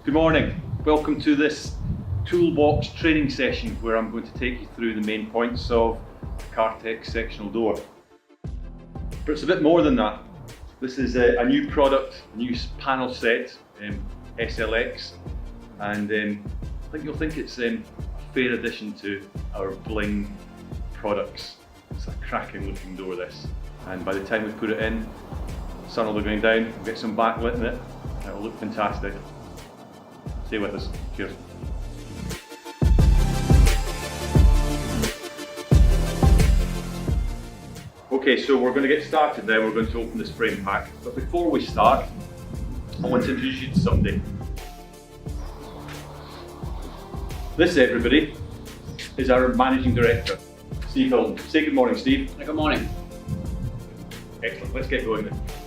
Good morning. Welcome to this toolbox training session where I'm going to take you through the main points of Cartex sectional door. But it's a bit more than that. This is a new product, a new panel set, SLX, and I think you'll think it's a fair addition to our Bling products. It's a cracking looking door, this. And by the time we put it in, the sun will be going down, we'll get some backlit in it, and it will look fantastic. Stay with us. Cheers. Okay, so we're going to get started now. We're going to open this frame pack. But before we start, I want to introduce you to somebody. This, everybody, is our Managing Director, Steve Hilton. Say good morning, Steve. Good morning. Excellent. Let's get going then.